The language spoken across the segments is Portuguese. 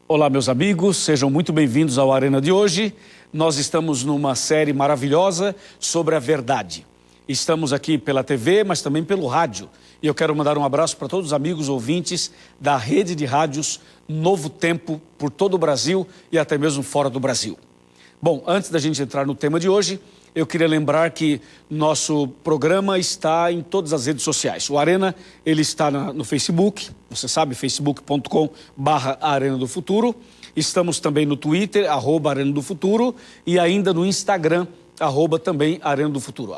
Olá, meus amigos, sejam muito bem-vindos ao Arena de hoje. Nós estamos numa série maravilhosa sobre a verdade. Estamos aqui pela TV, mas também pelo rádio. E eu quero mandar um abraço para todos os amigos ouvintes da rede de rádios Novo Tempo por todo o Brasil e até mesmo fora do Brasil. Bom, antes da gente entrar no tema de hoje, eu queria lembrar que nosso programa está em todas as redes sociais. O Arena, ele está no Facebook, você sabe, facebook.com/Arena do Futuro. Estamos também no Twitter, @Arena do Futuro, e ainda no Instagram, também Arena do Futuro,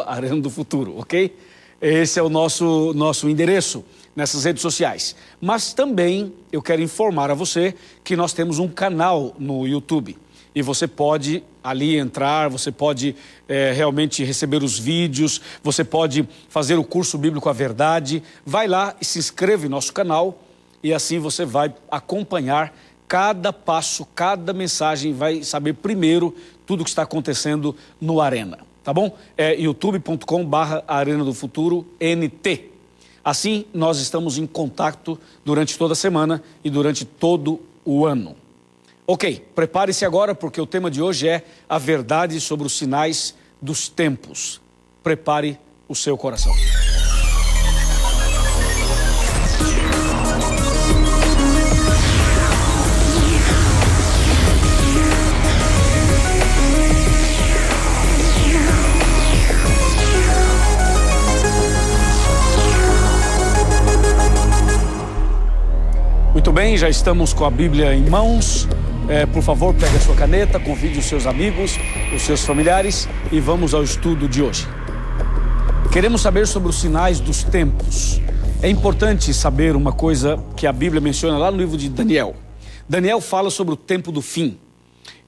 @Arena do Futuro, ok? Esse é o nosso endereço nessas redes sociais. Mas também eu quero informar a você que nós temos um canal no YouTube. E você pode ali entrar, você pode realmente receber os vídeos, você pode fazer o curso bíblico A Verdade. Vai lá e se inscreve no nosso canal e assim você vai acompanhar cada passo, cada mensagem, vai saber primeiro tudo o que está acontecendo no Arena, tá bom? É youtube.com/Arena do Futuro NT. Assim, nós estamos em contato durante toda a semana e durante todo o ano. Ok, prepare-se agora porque o tema de hoje é a verdade sobre os sinais dos tempos. Prepare o seu coração. Muito bem, já estamos com a Bíblia em mãos. Por favor, pegue a sua caneta, convide os seus amigos, os seus familiares e vamos ao estudo de hoje. Queremos saber sobre os sinais dos tempos. É importante saber uma coisa que a Bíblia menciona lá no livro de Daniel. Daniel fala sobre o tempo do fim.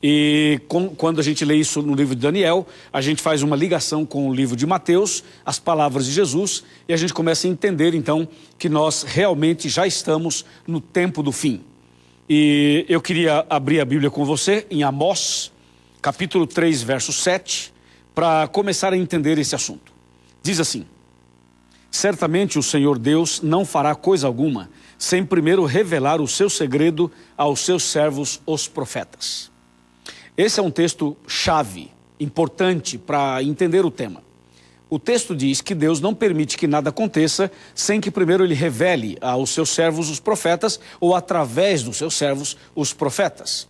E quando a gente lê isso no livro de Daniel, a gente faz uma ligação com o livro de Mateus, as palavras de Jesus, e a gente começa a entender então que nós realmente já estamos no tempo do fim. E eu queria abrir a Bíblia com você em Amós, capítulo 3, verso 7, para começar a entender esse assunto. Diz assim: certamente o Senhor Deus não fará coisa alguma, sem primeiro revelar o seu segredo aos seus servos, os profetas. Esse é um texto chave, importante para entender o tema. O texto diz que Deus não permite que nada aconteça sem que primeiro ele revele aos seus servos os profetas ou através dos seus servos os profetas.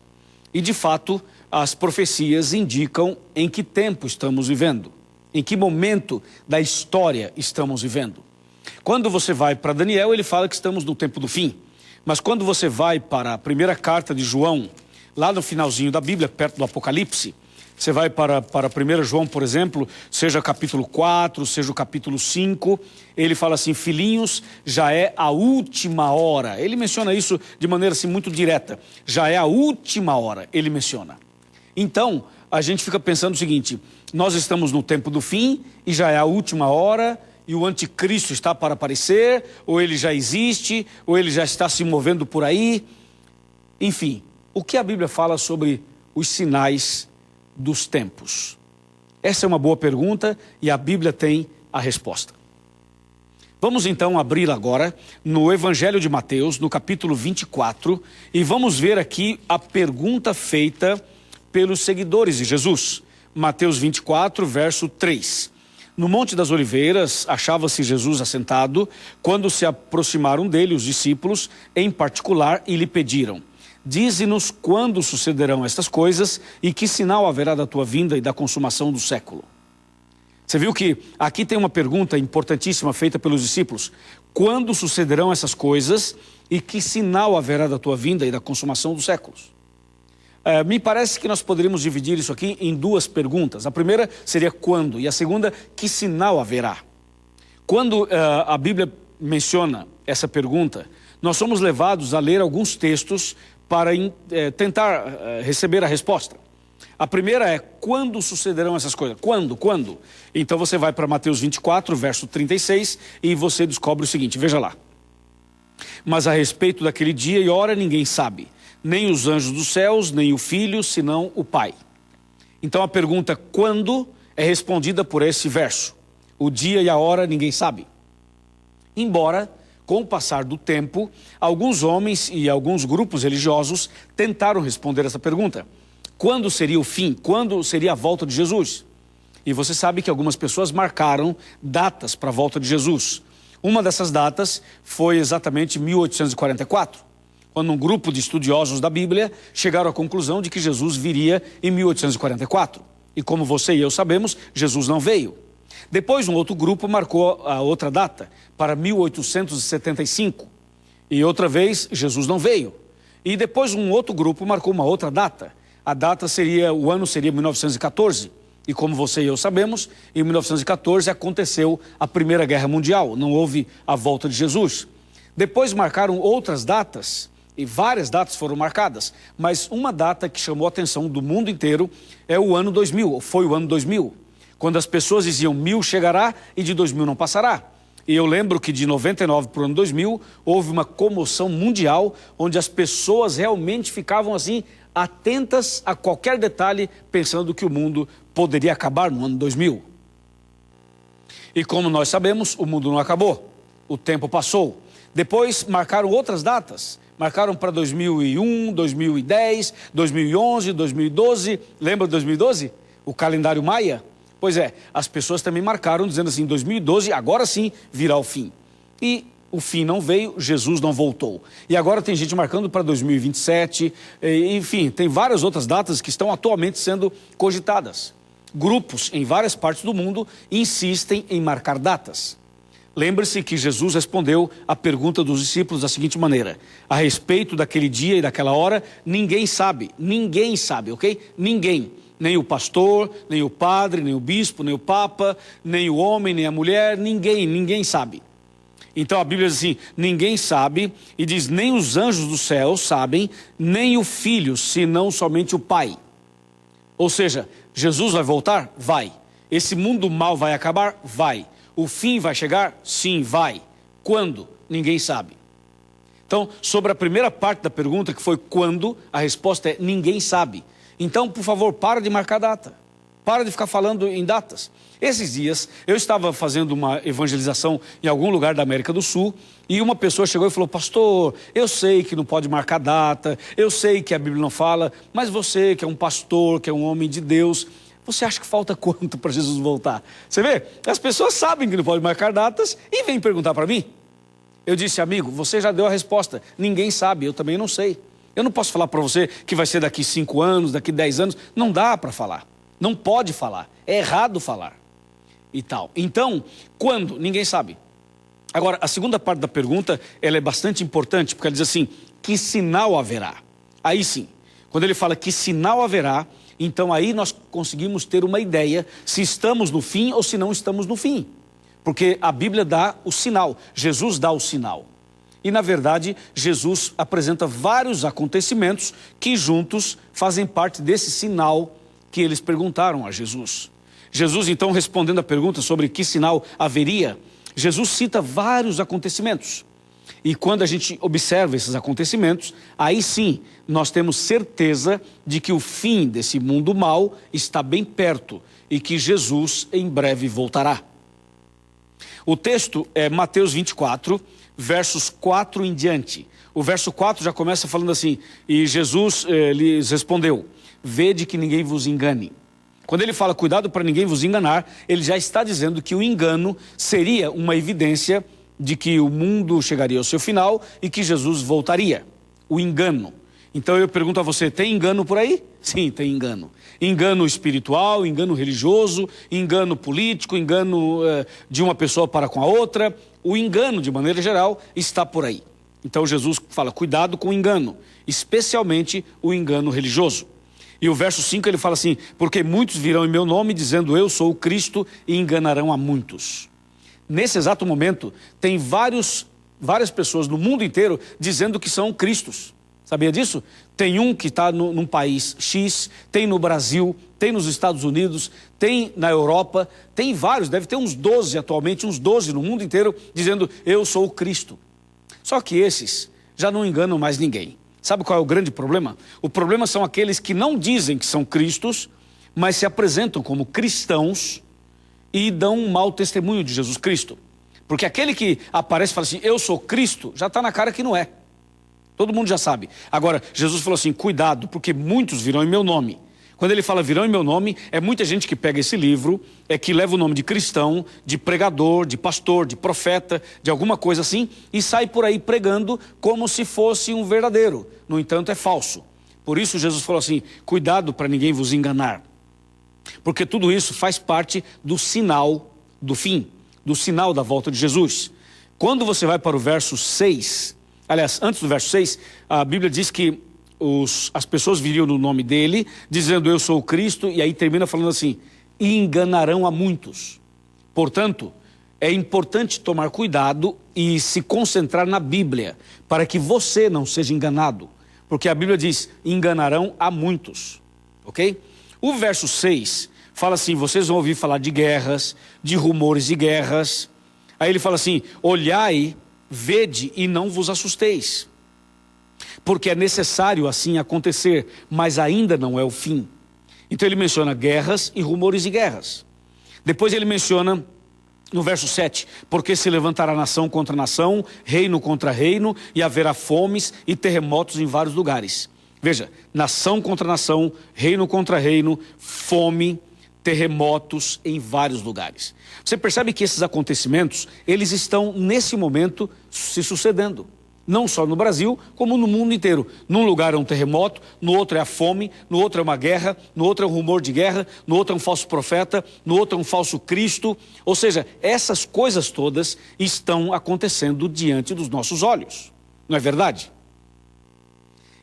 E de fato, as profecias indicam em que tempo estamos vivendo, em que momento da história estamos vivendo. Quando você vai para Daniel, ele fala que estamos no tempo do fim. Mas quando você vai para a primeira carta de João, lá no finalzinho da Bíblia, perto do Apocalipse, você vai para 1 João, por exemplo, seja o capítulo 4, seja o capítulo 5, ele fala assim: filhinhos, já é a última hora. Ele menciona isso de maneira assim muito direta. Já é a última hora, ele menciona. Então, a gente fica pensando o seguinte: nós estamos no tempo do fim e já é a última hora e o anticristo está para aparecer, ou ele já existe, ou ele já está se movendo por aí. Enfim, o que a Bíblia fala sobre os sinais dos tempos? Essa é uma boa pergunta e a Bíblia tem a resposta. Vamos então abrir agora no Evangelho de Mateus, no capítulo 24, e vamos ver aqui a pergunta feita pelos seguidores de Jesus. Mateus 24, verso 3. No Monte das Oliveiras, achava-se Jesus assentado, quando se aproximaram dele os discípulos, em particular, e lhe pediram: dize-nos quando sucederão estas coisas e que sinal haverá da tua vinda e da consumação do século. Você viu que aqui tem uma pergunta importantíssima feita pelos discípulos: quando sucederão essas coisas e que sinal haverá da tua vinda e da consumação dos séculos? Me parece que nós poderíamos dividir isso aqui em duas perguntas. A primeira seria quando, e a segunda, que sinal haverá? Quando a Bíblia menciona essa pergunta, nós somos levados a ler alguns textos para tentar receber a resposta. A primeira é: quando sucederão essas coisas? Quando? Então você vai para Mateus 24, verso 36, e você descobre o seguinte, veja lá. Mas a respeito daquele dia e hora ninguém sabe, nem os anjos dos céus, nem o Filho, senão o Pai. Então a pergunta quando é respondida por esse verso. O dia e a hora ninguém sabe. Embora Com o passar do tempo, alguns homens e alguns grupos religiosos tentaram responder essa pergunta. Quando seria o fim? Quando seria a volta de Jesus? E você sabe que algumas pessoas marcaram datas para a volta de Jesus. Uma dessas datas foi exatamente 1844, quando um grupo de estudiosos da Bíblia chegaram à conclusão de que Jesus viria em 1844. E como você e eu sabemos, Jesus não veio. Depois um outro grupo marcou a outra data, para 1875. E outra vez, Jesus não veio. E depois um outro grupo marcou uma outra data. O ano seria 1914. E como você e eu sabemos, em 1914 aconteceu a Primeira Guerra Mundial. Não houve a volta de Jesus. Depois marcaram outras datas, e várias datas foram marcadas. Mas uma data que chamou a atenção do mundo inteiro é o ano 2000, foi o ano 2000. Quando as pessoas diziam 1000 chegará e de 2000 não passará. E eu lembro que de 99 para o ano 2000 houve uma comoção mundial, onde as pessoas realmente ficavam assim, atentas a qualquer detalhe, pensando que o mundo poderia acabar no ano 2000. E como nós sabemos, o mundo não acabou. O tempo passou. Depois marcaram outras datas. Marcaram para 2001, 2010, 2011, 2012. Lembra de 2012? O calendário maia? Pois é, as pessoas também marcaram, dizendo assim, 2012, agora sim virá o fim. E o fim não veio, Jesus não voltou. E agora tem gente marcando para 2027, enfim, tem várias outras datas que estão atualmente sendo cogitadas. Grupos em várias partes do mundo insistem em marcar datas. Lembre-se que Jesus respondeu a pergunta dos discípulos da seguinte maneira: a respeito daquele dia e daquela hora, ninguém sabe, ok? Ninguém. Nem o pastor, nem o padre, nem o bispo, nem o papa, nem o homem, nem a mulher, ninguém sabe. Então a Bíblia diz assim, ninguém sabe, e diz, nem os anjos do céu sabem, nem o filho, senão somente o pai. Ou seja, Jesus vai voltar? Vai. Esse mundo mal vai acabar? Vai. O fim vai chegar? Sim, vai. Quando? Ninguém sabe. Então, sobre a primeira parte da pergunta, que foi quando, a resposta é ninguém sabe. Então, por favor, para de marcar data. Para de ficar falando em datas. Esses dias, eu estava fazendo uma evangelização em algum lugar da América do Sul, e uma pessoa chegou e falou, pastor, eu sei que não pode marcar data, eu sei que a Bíblia não fala, mas você que é um pastor, que é um homem de Deus, você acha que falta quanto para Jesus voltar? Você vê? As pessoas sabem que não pode marcar datas e vêm perguntar para mim. Eu disse, amigo, você já deu a resposta. Ninguém sabe, eu também não sei. Eu não posso falar para você que vai ser daqui 5 anos, daqui 10 anos. Não dá para falar. Não pode falar. É errado falar. E tal. Então, quando? Ninguém sabe. Agora, a segunda parte da pergunta, ela é bastante importante, porque ela diz assim, que sinal haverá? Aí sim, quando ele fala que sinal haverá, então aí nós conseguimos ter uma ideia se estamos no fim ou se não estamos no fim. Porque a Bíblia dá o sinal, Jesus dá o sinal. E na verdade, Jesus apresenta vários acontecimentos que juntos fazem parte desse sinal que eles perguntaram a Jesus. Jesus então, respondendo a pergunta sobre que sinal haveria, Jesus cita vários acontecimentos. E quando a gente observa esses acontecimentos, aí sim nós temos certeza de que o fim desse mundo mal está bem perto e que Jesus em breve voltará. O texto é Mateus 24, versos 4 em diante. O verso 4 já começa falando assim, e Jesus lhes respondeu, vede que ninguém vos engane. Quando ele fala cuidado para ninguém vos enganar, ele já está dizendo que o engano seria uma evidência de que o mundo chegaria ao seu final e que Jesus voltaria. O engano. Então eu pergunto a você, tem engano por aí? Sim, tem engano. Engano espiritual, engano religioso, engano político, engano de uma pessoa para com a outra. O engano, de maneira geral, está por aí. Então Jesus fala, cuidado com o engano, especialmente o engano religioso. E o verso 5 ele fala assim, porque muitos virão em meu nome dizendo eu sou o Cristo e enganarão a muitos. Nesse exato momento, tem várias pessoas no mundo inteiro dizendo que são Cristos. Sabia disso? Tem um que está num país X, tem no Brasil, tem nos Estados Unidos, tem na Europa, tem vários, deve ter uns 12 atualmente, uns 12 no mundo inteiro, dizendo eu sou o Cristo. Só que esses já não enganam mais ninguém. Sabe qual é o grande problema? O problema são aqueles que não dizem que são Cristos, mas se apresentam como cristãos e dão um mau testemunho de Jesus Cristo. Porque aquele que aparece e fala assim, eu sou Cristo, já está na cara que não é. Todo mundo já sabe. Agora, Jesus falou assim, cuidado, porque muitos virão em meu nome. Quando ele fala virão em meu nome, é muita gente que pega esse livro, que leva o nome de cristão, de pregador, de pastor, de profeta, de alguma coisa assim, e sai por aí pregando como se fosse um verdadeiro. No entanto, é falso. Por isso Jesus falou assim, cuidado para ninguém vos enganar. Porque tudo isso faz parte do sinal do fim, do sinal da volta de Jesus. Quando você vai para o verso 6, aliás, antes do verso 6, a Bíblia diz que as pessoas viriam no nome dele, dizendo eu sou o Cristo, e aí termina falando assim, e enganarão a muitos. Portanto, é importante tomar cuidado e se concentrar na Bíblia, para que você não seja enganado. Porque a Bíblia diz, enganarão a muitos, ok? O verso 6 fala assim, vocês vão ouvir falar de guerras, de rumores de guerras. Aí ele fala assim, olhai, vede e não vos assusteis. Porque é necessário assim acontecer, mas ainda não é o fim. Então ele menciona guerras e rumores de guerras. Depois ele menciona no verso 7, porque se levantará nação contra nação, reino contra reino, e haverá fomes e terremotos em vários lugares. Veja, nação contra nação, reino contra reino, fome, terremotos em vários lugares. Você percebe que esses acontecimentos, eles estão nesse momento se sucedendo. Não só no Brasil, como no mundo inteiro. Num lugar é um terremoto, no outro é a fome, no outro é uma guerra, no outro é um rumor de guerra, no outro é um falso profeta, no outro é um falso Cristo. Ou seja, essas coisas todas estão acontecendo diante dos nossos olhos. Não é verdade?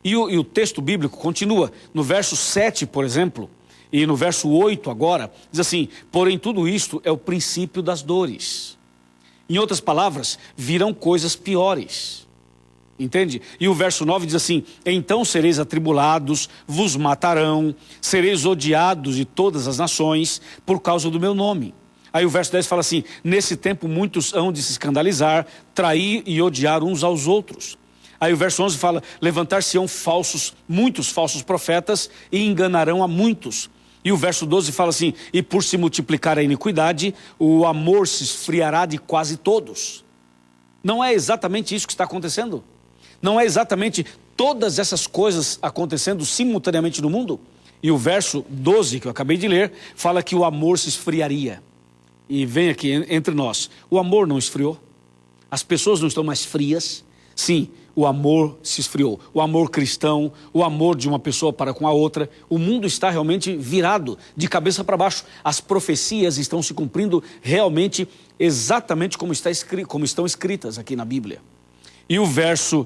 E o texto bíblico continua. No verso 7, por exemplo, e no verso 8 agora, diz assim, porém tudo isto é o princípio das dores. Em outras palavras, virão coisas piores. Entende? E o verso 9 diz assim, então sereis atribulados, vos matarão, sereis odiados de todas as nações por causa do meu nome. Aí o verso 10 fala assim, nesse tempo muitos hão de se escandalizar, trair e odiar uns aos outros. Aí o verso 11 fala, levantar-se-ão muitos falsos profetas e enganarão a muitos. E o verso 12 fala assim, e por se multiplicar a iniquidade, o amor se esfriará de quase todos. Não é exatamente isso que está acontecendo? Não é exatamente todas essas coisas acontecendo simultaneamente no mundo? E o verso 12 que eu acabei de ler, fala que o amor se esfriaria. E vem aqui entre nós, o amor não esfriou? As pessoas não estão mais frias? Sim, o amor se esfriou. O amor cristão, o amor de uma pessoa para com a outra. O mundo está realmente virado de cabeça para baixo. As profecias estão se cumprindo realmente exatamente como estão escritas aqui na Bíblia. E o verso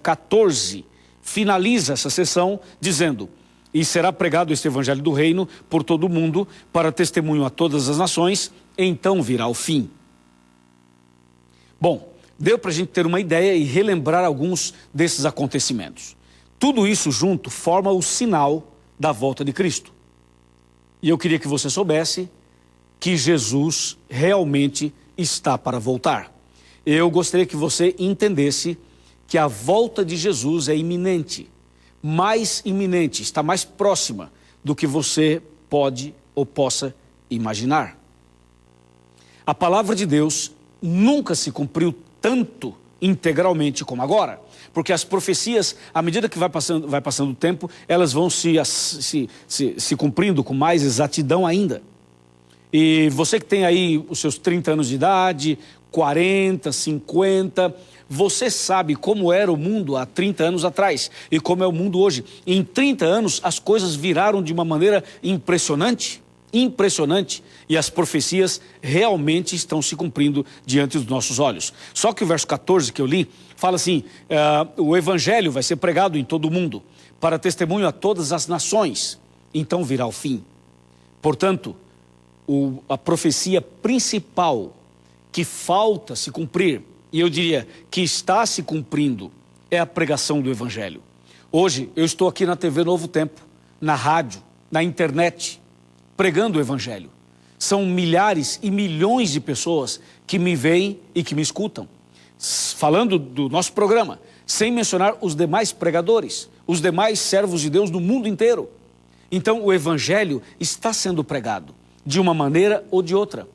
14 finaliza essa sessão dizendo, e será pregado este evangelho do reino por todo o mundo para testemunho a todas as nações, então virá o fim. Bom, deu para a gente ter uma ideia e relembrar alguns desses acontecimentos. Tudo isso junto forma o sinal da volta de Cristo. E eu queria que você soubesse que Jesus realmente está para voltar. Eu gostaria que você entendesse que a volta de Jesus é iminente, mais iminente, está mais próxima do que você pode ou possa imaginar. A palavra de Deus nunca se cumpriu tanto integralmente como agora, porque as profecias, à medida que vai passando o tempo, elas vão se cumprindo com mais exatidão ainda. E você que tem aí os seus 30 anos de idade, 40, 50, você sabe como era o mundo há 30 anos atrás e como é o mundo hoje. Em 30 anos as coisas viraram de uma maneira impressionante, e as profecias realmente estão se cumprindo diante dos nossos olhos. Só que o verso 14 que eu li, fala assim, o evangelho vai ser pregado em todo o mundo, para testemunho a todas as nações, então virá o fim. Portanto, a profecia principal que falta se cumprir, e eu diria que está se cumprindo, é a pregação do evangelho. Hoje eu estou aqui na TV Novo Tempo, na rádio, na internet, pregando o evangelho. São milhares e milhões de pessoas que me veem e que me escutam, falando do nosso programa, sem mencionar os demais pregadores, os demais servos de Deus do mundo inteiro. Então o evangelho está sendo pregado, de uma maneira ou de outra.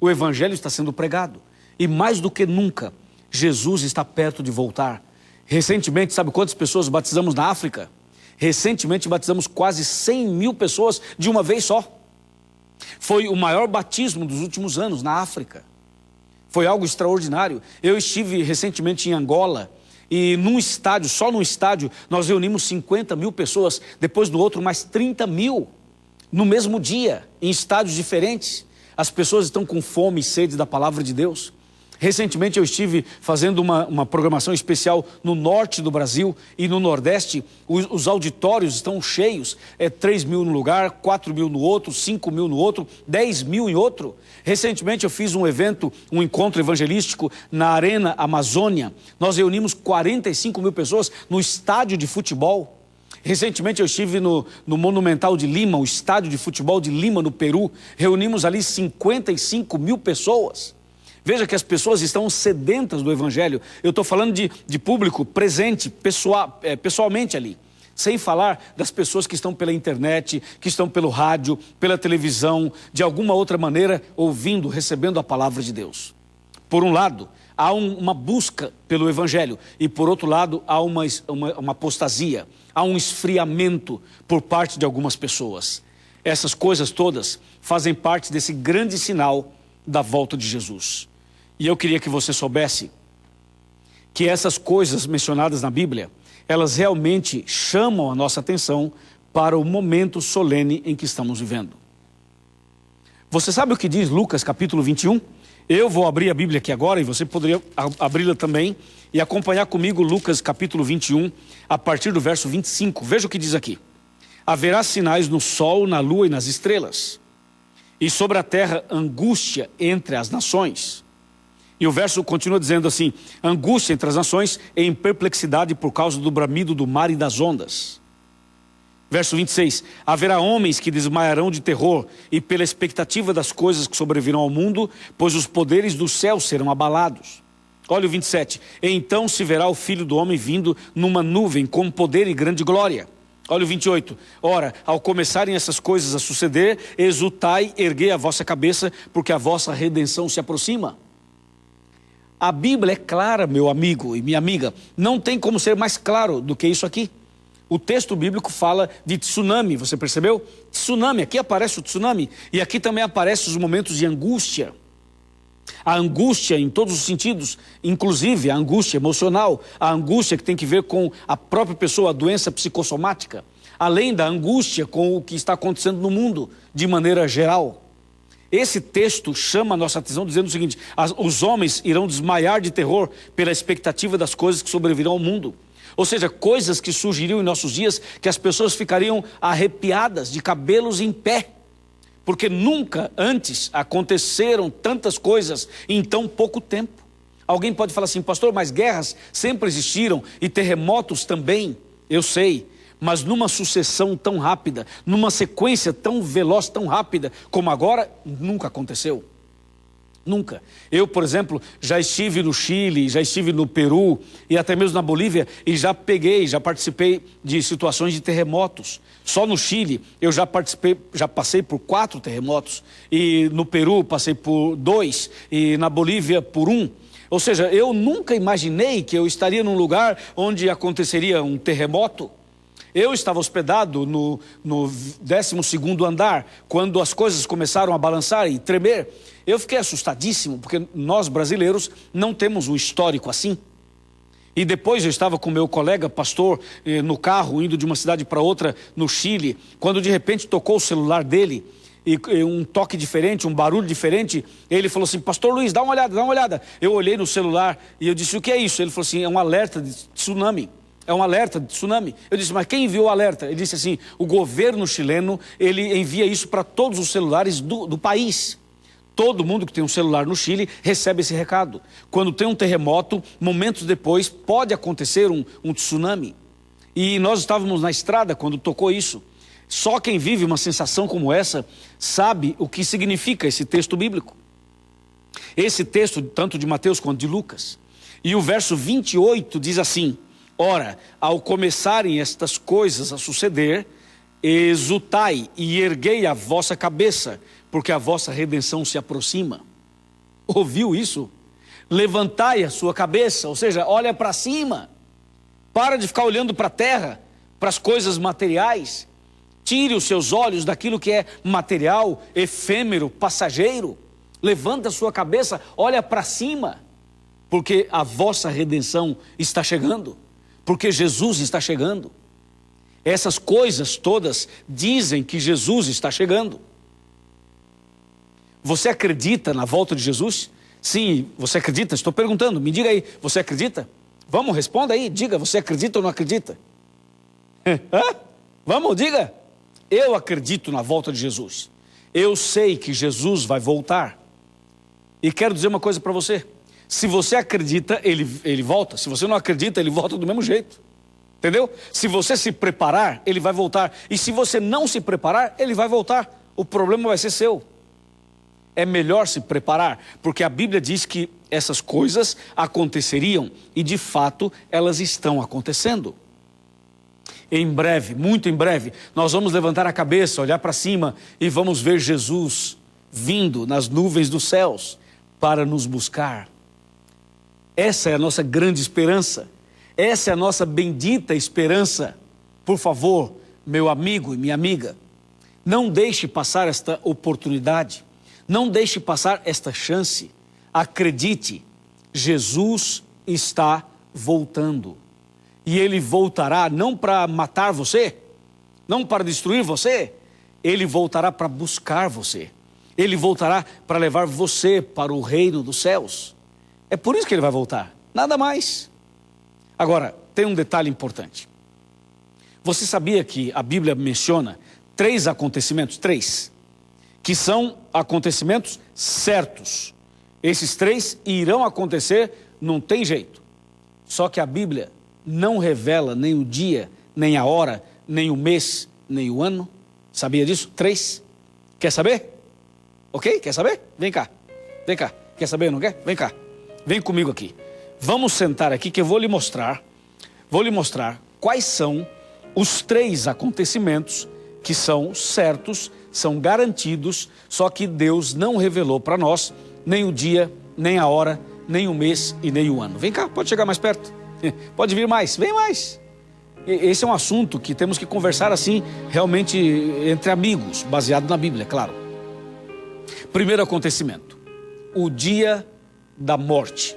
O evangelho está sendo pregado. E mais do que nunca, Jesus está perto de voltar. Recentemente, sabe quantas pessoas batizamos na África? Recentemente batizamos quase 100 mil pessoas de uma vez só. Foi o maior batismo dos últimos anos na África. Foi algo extraordinário. Eu estive recentemente em Angola e num estádio, só num estádio, nós reunimos 50 mil pessoas. Depois do outro, mais 30 mil no mesmo dia, em estádios diferentes. As pessoas estão com fome e sede da palavra de Deus. Recentemente eu estive fazendo uma programação especial no norte do Brasil e no nordeste. Os auditórios estão cheios, 3 mil no lugar, 4 mil no outro, 5 mil no outro, 10 mil em outro. Recentemente eu fiz um evento, um encontro evangelístico na Arena Amazônia. Nós reunimos 45 mil pessoas no estádio de futebol. Recentemente eu estive no Monumental de Lima, o estádio de futebol de Lima, no Peru. Reunimos ali 55 mil pessoas. Veja que as pessoas estão sedentas do Evangelho. Eu estou falando de público presente, pessoalmente ali. Sem falar das pessoas que estão pela internet, que estão pelo rádio, pela televisão, de alguma outra maneira, ouvindo, recebendo a palavra de Deus. Por um lado, há uma busca pelo Evangelho. E por outro lado, há uma apostasia. Há um esfriamento por parte de algumas pessoas. Essas coisas todas fazem parte desse grande sinal da volta de Jesus. E eu queria que você soubesse que essas coisas mencionadas na Bíblia, elas realmente chamam a nossa atenção para o momento solene em que estamos vivendo. Você sabe o que diz Lucas capítulo 21? Eu vou abrir a Bíblia aqui agora e você poderia abri-la também e acompanhar comigo Lucas capítulo 21, a partir do verso 25. Veja o que diz aqui. Haverá sinais no sol, na lua e nas estrelas, e sobre a terra angústia entre as nações. E o verso continua dizendo assim: angústia entre as nações em perplexidade por causa do bramido do mar e das ondas. Verso 26, haverá homens que desmaiarão de terror e pela expectativa das coisas que sobrevirão ao mundo, pois os poderes do céu serão abalados. Olha o 27, então se verá o Filho do Homem vindo numa nuvem com poder e grande glória. Olha o 28, ora, ao começarem essas coisas a suceder, exultai, erguei a vossa cabeça, porque a vossa redenção se aproxima. A Bíblia é clara, meu amigo e minha amiga, não tem como ser mais claro do que isso aqui. O texto bíblico fala de tsunami, você percebeu? Tsunami, aqui aparece o tsunami, e aqui também aparecem os momentos de angústia. A angústia em todos os sentidos, inclusive a angústia emocional, a angústia que tem que ver com a própria pessoa, a doença psicossomática, além da angústia com o que está acontecendo no mundo, de maneira geral. Esse texto chama a nossa atenção dizendo o seguinte: os homens irão desmaiar de terror pela expectativa das coisas que sobrevirão ao mundo. Ou seja, coisas que surgiriam em nossos dias que as pessoas ficariam arrepiadas, de cabelos em pé. Porque nunca antes aconteceram tantas coisas em tão pouco tempo. Alguém pode falar assim: pastor, mas guerras sempre existiram e terremotos também. Eu sei. Mas numa sucessão tão rápida, numa sequência tão veloz, tão rápida, como agora, nunca aconteceu. Nunca. Eu, por exemplo, já estive no Chile, já estive no Peru e até mesmo na Bolívia e já participei de situações de terremotos. Só no Chile eu já passei por 4 terremotos e no Peru passei por 2 e na Bolívia por 1. Ou seja, eu nunca imaginei que eu estaria num lugar onde aconteceria um terremoto. Eu estava hospedado no 12º andar, quando as coisas começaram a balançar e tremer. Eu fiquei assustadíssimo, porque nós brasileiros não temos um histórico assim. E depois eu estava com meu colega pastor no carro, indo de uma cidade para outra no Chile, quando de repente tocou o celular dele, e um toque diferente, um barulho diferente. Ele falou assim: pastor Luiz, dá uma olhada, dá uma olhada. Eu olhei no celular e eu disse: o que é isso? Ele falou assim: é um alerta de tsunami. É um alerta de tsunami. Eu disse: mas quem enviou o alerta? Ele disse assim: o governo chileno, ele envia isso para todos os celulares do país. Todo mundo que tem um celular no Chile recebe esse recado. Quando tem um terremoto, momentos depois, pode acontecer um tsunami. E nós estávamos na estrada quando tocou isso. Só quem vive uma sensação como essa sabe o que significa esse texto bíblico. Esse texto, tanto de Mateus quanto de Lucas. E o verso 28 diz assim: ora, ao começarem estas coisas a suceder, exultai e erguei a vossa cabeça, porque a vossa redenção se aproxima. Ouviu isso? Levantai a sua cabeça, ou seja, olha para cima. Para de ficar olhando para a terra, para as coisas materiais. Tire os seus olhos daquilo que é material, efêmero, passageiro. Levanta a sua cabeça, olha para cima. Porque a vossa redenção está chegando. Porque Jesus está chegando. Essas coisas todas dizem que Jesus está chegando. Você acredita na volta de Jesus? Sim, você acredita? Estou perguntando, me diga aí, você acredita? Vamos, responda aí, diga, você acredita ou não acredita? Vamos, diga. Eu acredito na volta de Jesus. Eu sei que Jesus vai voltar. E quero dizer uma coisa para você. Se você acredita, ele volta. Se você não acredita, ele volta do mesmo jeito. Entendeu? Se você se preparar, ele vai voltar. E se você não se preparar, ele vai voltar. O problema vai ser seu. É melhor se preparar, porque a Bíblia diz que essas coisas aconteceriam e de fato elas estão acontecendo. Em breve, muito em breve, nós vamos levantar a cabeça, olhar para cima e vamos ver Jesus vindo nas nuvens dos céus para nos buscar. Essa é a nossa grande esperança. Essa é a nossa bendita esperança. Por favor, meu amigo e minha amiga, não deixe passar esta oportunidade. Não deixe passar esta chance. Acredite, Jesus está voltando. E Ele voltará não para matar você, não para destruir você. Ele voltará para buscar você. Ele voltará para levar você para o reino dos céus. É por isso que Ele vai voltar, nada mais. Agora, tem um detalhe importante. Você sabia que a Bíblia menciona 3 acontecimentos, 3, que são acontecimentos certos. Esses 3 irão acontecer, não tem jeito. Só que a Bíblia não revela nem o dia, nem a hora, nem o mês, nem o ano. Sabia disso? 3. Quer saber? Ok? Quer saber? Vem cá. Vem cá. Quer saber, não quer? Vem cá. Vem comigo aqui. Vamos sentar aqui que eu vou lhe mostrar quais são os 3 acontecimentos que são certos, são garantidos, só que Deus não revelou para nós nem o dia, nem a hora, nem o mês e nem o ano. Vem cá, pode chegar mais perto. Pode vir mais, vem mais. Esse é um assunto que temos que conversar assim, realmente entre amigos, baseado na Bíblia, claro. Primeiro acontecimento, o dia da morte,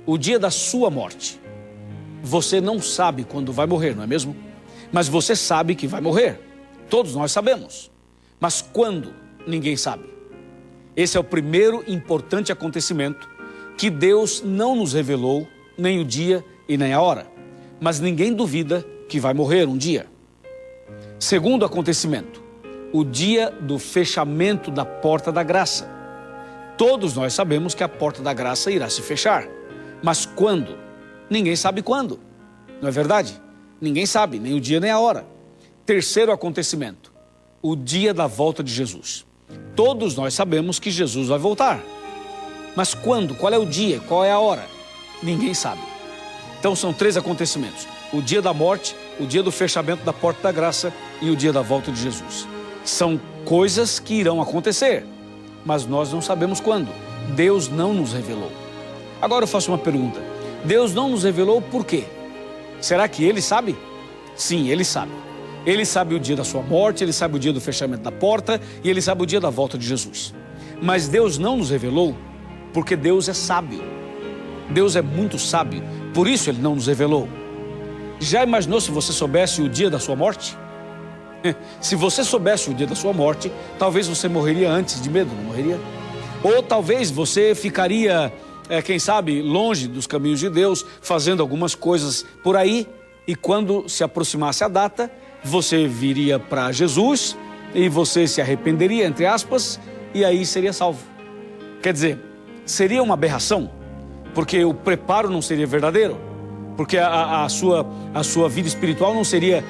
o dia da sua morte. Você não sabe quando vai morrer, não é mesmo? Mas você sabe que vai morrer. Todos nós sabemos. Mas quando? Ninguém sabe. Esse é o primeiro importante acontecimento que Deus não nos revelou, nem o dia e nem a hora. Mas ninguém duvida que vai morrer um dia. Segundo acontecimento, o dia do fechamento da porta da graça. Todos nós sabemos que a porta da graça irá se fechar. Mas quando? Ninguém sabe quando. Não é verdade? Ninguém sabe, nem o dia nem a hora. Terceiro acontecimento, o dia da volta de Jesus. Todos nós sabemos que Jesus vai voltar. Mas quando? Qual é o dia? Qual é a hora? Ninguém sabe. Então são 3 acontecimentos. O dia da morte, o dia do fechamento da porta da graça e o dia da volta de Jesus. São coisas que irão acontecer, mas nós não sabemos quando. Deus não nos revelou. Agora eu faço uma pergunta. Deus não nos revelou por quê? Será que Ele sabe? Sim, Ele sabe. Ele sabe o dia da sua morte, Ele sabe o dia do fechamento da porta e Ele sabe o dia da volta de Jesus. Mas Deus não nos revelou porque Deus é sábio. Deus é muito sábio, por isso Ele não nos revelou. Já imaginou se você soubesse o dia da sua morte? Se você soubesse o dia da sua morte, talvez você morreria antes de medo, não morreria? Ou talvez você ficaria, quem sabe, longe dos caminhos de Deus, fazendo algumas coisas por aí, e quando se aproximasse a data, você viria para Jesus e você se arrependeria, entre aspas, e aí seria salvo. Quer dizer, seria uma aberração, porque o preparo não seria verdadeiro, porque a sua vida espiritual não seria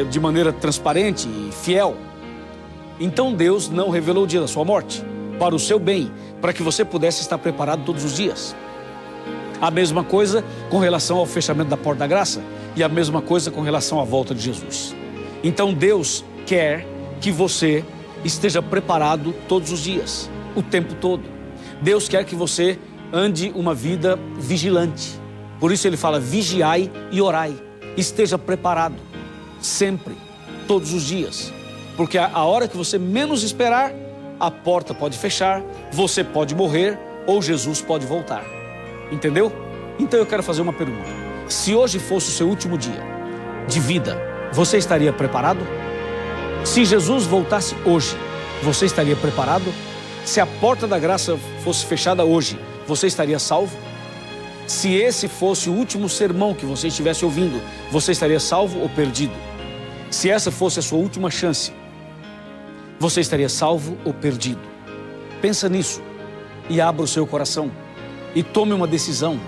de maneira transparente e fiel. Então Deus não revelou o dia da sua morte, para o seu bem, para que você pudesse estar preparado todos os dias. A mesma coisa com relação ao fechamento da porta da graça e a mesma coisa com relação à volta de Jesus. Então Deus quer que você esteja preparado todos os dias, o tempo todo. Deus quer que você ande uma vida vigilante. Por isso ele fala: vigiai e orai. Esteja preparado, sempre, todos os dias. Porque a hora que você menos esperar, a porta pode fechar, você pode morrer ou Jesus pode voltar. Entendeu? Então eu quero fazer uma pergunta. Se hoje fosse o seu último dia de vida, você estaria preparado? Se Jesus voltasse hoje, você estaria preparado? Se a porta da graça fosse fechada hoje, você estaria salvo? Se esse fosse o último sermão que você estivesse ouvindo, você estaria salvo ou perdido? Se essa fosse a sua última chance, você estaria salvo ou perdido? Pensa nisso e abra o seu coração e tome uma decisão.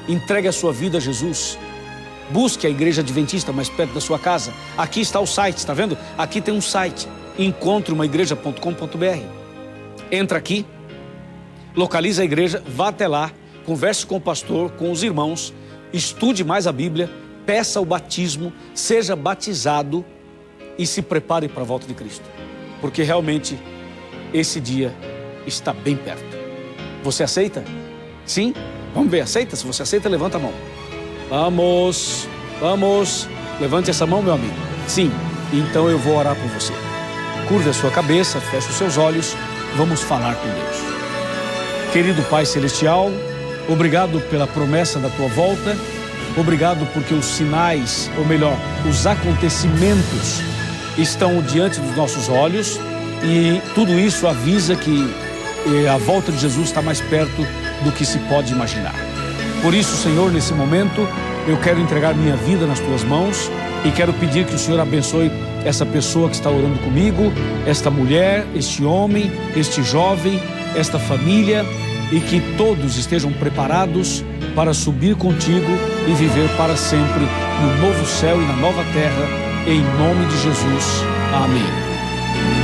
Entregue a sua vida a Jesus. Busque a igreja adventista mais perto da sua casa. Aqui está o site, está vendo? Aqui tem um site, encontreumaigreja.com.br. Entra aqui, localiza a igreja, vá até lá, converse com o pastor, com os irmãos, estude mais a Bíblia, peça o batismo, seja batizado e se prepare para a volta de Cristo. Porque realmente esse dia está bem perto. Você aceita? Sim? Vamos ver, aceita? Se você aceita, levanta a mão. Vamos, vamos. Levante essa mão, meu amigo. Sim, então eu vou orar por você. Curve a sua cabeça, feche os seus olhos, vamos falar com Deus. Querido Pai Celestial, obrigado pela promessa da tua volta. Obrigado porque os sinais, ou melhor, os acontecimentos estão diante dos nossos olhos e tudo isso avisa que a volta de Jesus está mais perto do que se pode imaginar. Por isso, Senhor, nesse momento, eu quero entregar minha vida nas tuas mãos e quero pedir que o Senhor abençoe essa pessoa que está orando comigo, esta mulher, este homem, este jovem, esta família, e que todos estejam preparados para subir contigo e viver para sempre no novo céu e na nova terra, em nome de Jesus. Amém.